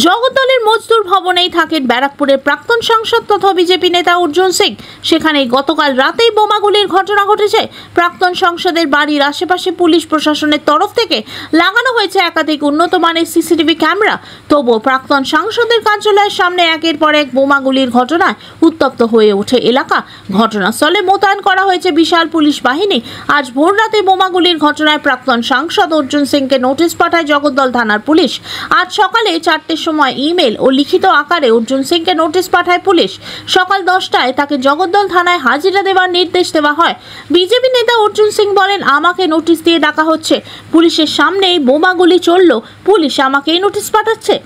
জগদ্দলের মজদুর ভবনেই থাকেন ব্যারাকপুরের প্রাক্তন সাংসদ তথা বিজেপি নেতা অর্জুন সিং। সেখানে গতকাল রাতেই বোমাগুলির ঘটনা ঘটেছে। প্রাক্তন সাংসদের বাড়ির আশেপাশে পুলিশ প্রশাসনের তরফ থেকে লাগানো হয়েছে একাধিক উন্নত মানের সিসিটিভি ক্যামেরা। তবুও প্রাক্তন সাংসদের কার্যালয়ের সামনে একের পর এক বোমাগুলির ঘটনায় উত্তপ্ত হয়ে ওঠে এলাকা। ঘটনাস্থলে মোতায়েন করা হয়েছে বিশাল পুলিশ বাহিনী। আজ ভোর রাতে বোমাগুলির ঘটনায় প্রাক্তন সাংসদ অর্জুন সিংকে নোটিশ পাঠায় জগদ্দল থানার পুলিশ। আজ সকালে 4টের সময় ইমেল ও লিখিত আকারে অর্জুন সিংকে নোটিশ পাঠায় পুলিশ। সকাল 10টায় তাকে জগদ্দল থানায় হাজিরা দেওয়ার নির্দেশ দেওয়া হয়। বিজেপি নেতা অর্জুন সিং বলেন, আমাকে নোটিশ দিয়ে ডাকা হচ্ছে, পুলিশের সামনেই বোমাগুলি চলল, পুলিশ আমাকেই নোটিশ পাঠাচ্ছে।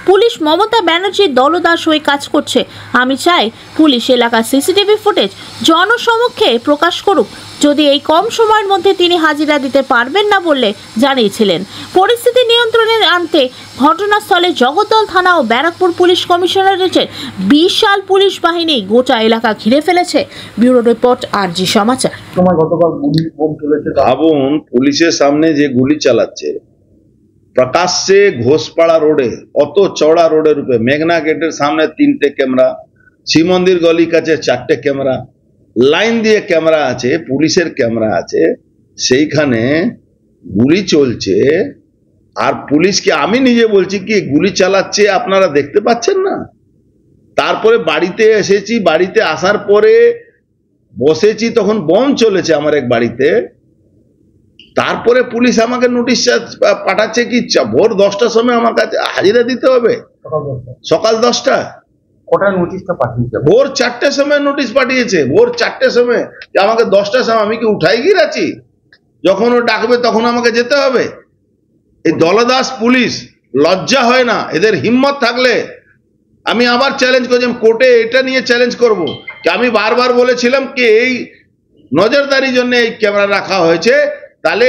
পুলিশ মমতা ব্যানার্জির দলদাস হয়ে কাজ করছে। আমি চাই পুলিশ এলাকার সিসিটিভি ফুটেজ জনসমক্ষে প্রকাশ করুক। যদি এই কম সময়ের মধ্যে তিনি হাজিরা দিতে পারবেন না বললে জানিয়েছিলেন। পরিস্থিতি নিয়ন্ত্রণে আনতে ঘটনাস্থলে জগদ্দল থানা ও ব্যারাকপুর পুলিশ কমিশনারেটের বিশাল পুলিশ বাহিনী গোটা এলাকা ঘিরে ফেলেছে। ব্যুরো রিপোর্ট, আরজি সমাচার। ভাবুন, পুলিশের সামনে যে গুলি চালাচ্ছে প্রকাশ্যে ঘোষপাড়া রোডে, অত চওড়া রোডের উপরে, মেঘনা গেটের সামনে 3টে ক্যামেরা, শিব মন্দির গলি কাছে 4টে ক্যামেরা, লাইন দিয়ে ক্যামেরা আছে, পুলিশের ক্যামেরা আছে, সেইখানে গুলি চলছে। আর পুলিশকে আমি নিজে বলছি কি গুলি চালাচ্ছে আপনারা দেখতে পাচ্ছেন না? তারপরে বাড়িতে এসেছি, বাড়িতে আসার পরে বসেছি, তখন বোম চলেছে আমার এক বাড়িতে। তারপরে পুলিশ আমাকে নোটিশ পাঠাচ্ছে কি ভোর 10টার সময় আমার কাছে হাজিরা দিতে হবে। সকাল 10টা কটায় নোটিশটা পাঠিয়েছে? ভোর 4টের সময় নোটিশ পাঠিয়েছে। ভোর 4টের সময়, আমাকে 10টার সময়, আমি কি উঠাই গিয়ে আছি? যখন ও ডাকবে তখন আমাকে যেতে হবে। এই দলদাস পুলিশ লজ্জা হয় না? এদের হিম্মত থাকলে আমি আবার চ্যালেঞ্জ করছি, কোর্টে এটা নিয়ে চ্যালেঞ্জ করব। আমি বারবার বলেছিলাম কি এই নজরদারির জন্য এই ক্যামেরা রাখা হয়েছে, তাহলে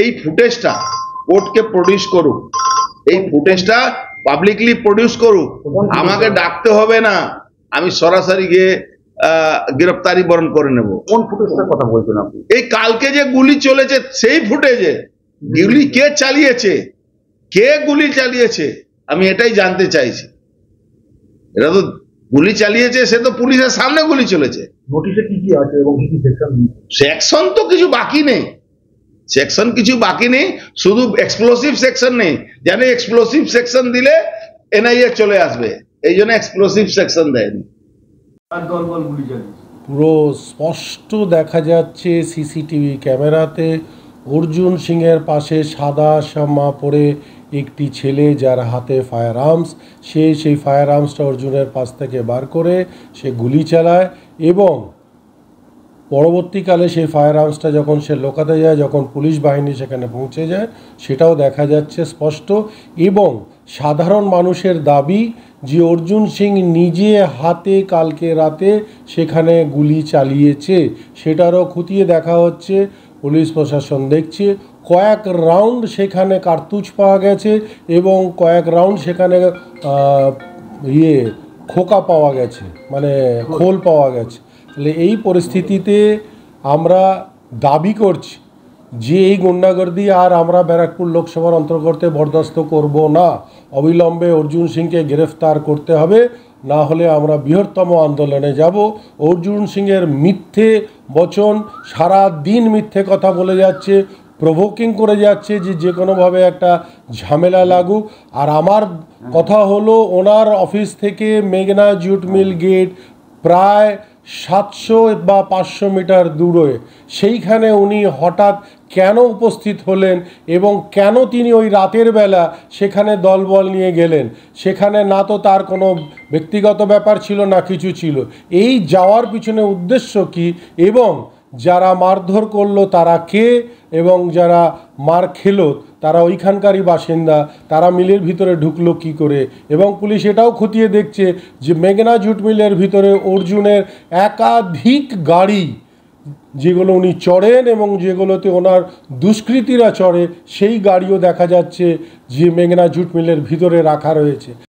এই ফুটেজটা কোর্টকে প্রডিউস করুক, এই ফুটেজটা পাবলিকলি প্রডিউস করুক। আমাকে ডাকতে হবে না, আমি সরাসরি গিয়ে গ্রেফতারি বরণ করে নেব। কোন ফুটেজটার কথা বলছেন আপনি? এই কালকে যে গুলি চলেছে সেই ফুটেজে গুলি কে চালিয়েছে, কে গুলি চালিয়েছে আমি এটাই জানতে চাইছি। এটা তো গুলি চালিয়েছে, সে তো পুলিশের সামনে গুলি চলেছে। নোটিশে কি কি আছে এবং কি কি সেকশন? সেকশন তো কিছু বাকি নেই, সেকশন কিছু বাকি নেই, শুধু এক্সপ্লোসিভ সেকশন নেই। জানে এক্সপ্লোসিভ সেকশন দিলে এনআইএ চলে আসবে, এই জন্য এক্সপ্লোসিভ সেকশন দেয়নি। পুরো স্পষ্ট দেখা যাচ্ছে সিসিটিভি ক্যামেরাতে অর্জুন সিংয়ের পাশে সাদা জামা পরে একটি ছেলে, যার হাতে ফায়ার আর্মস, সেই ফায়ার আর্মসটা অর্জুনের পাশ থেকে বার করে সে গুলি চালায় এবং পরবর্তীকালে সেই ফায়ার আর্মসটা যখন সে লোকাতে যায়, যখন পুলিশ বাহিনী সেখানে পৌঁছে যায়, সেটাও দেখা যাচ্ছে স্পষ্ট। এবং সাধারণ মানুষের দাবি যে অর্জুন সিং নিজে হাতে কালকে রাতে সেখানে গুলি চালিয়েছে, সেটারও খতিয়ে দেখা হচ্ছে। পুলিশ প্রশাসন দেখছে কয়েক রাউন্ড সেখানে কার্তুজ পাওয়া গেছে এবং কয়েক রাউন্ড সেখানে খোকা পাওয়া গেছে, মানে খোল পাওয়া গেছে। তাহলে এই পরিস্থিতিতে আমরা দাবি করছি যে এই গুন্ডাগর্দি আর আমরা ব্যারাকপুর লোকসভার অন্তর্গতে বরদাস্ত করব না। অবিলম্বে অর্জুন সিংকে গ্রেফতার করতে হবে, না হলে আমরা বৃহত্তম আন্দোলনে যাব। অর্জুন সিংয়ের মিথ্যে বচন, সারা দিন মিথ্যে কথা বলে যাচ্ছে, প্রভোকিং করে যাচ্ছে যে কোনোভাবে একটা ঝামেলা লাগুক। আর আমার কথা হলো, ওনার অফিস থেকে মেঘনা জুট মিল গেট প্রায় 700 বা 500 মিটার দূরে, সেইখানে উনি হঠাৎ কেন উপস্থিত হলেন এবং কেন তিনি ওই রাতের বেলা সেখানে দলবল নিয়ে গেলেন? সেখানে না তো তার কোনো ব্যক্তিগত ব্যাপার ছিল, না কিছু ছিল। এই যাওয়ার পিছনে উদ্দেশ্য কি এবং যারা মারধর করলো তারা কে এবং যারা মার খেলো তারা ওইখানকারই বাসিন্দা, তারা মিলের ভিতরে ঢুকলো কি করে? এবং পুলিশ এটাও খতিয়ে দেখছে যে মেঘনা জুট মিলের ভিতরে অর্জুনের একাধিক গাড়ি, যেগুলো উনি চড়েন এবং যেগুলোতে ওনার দুষ্কৃতীরা চড়ে, সেই গাড়িও দেখা যাচ্ছে যে মেঘনা জুট মিলের ভিতরে রাখা রয়েছে।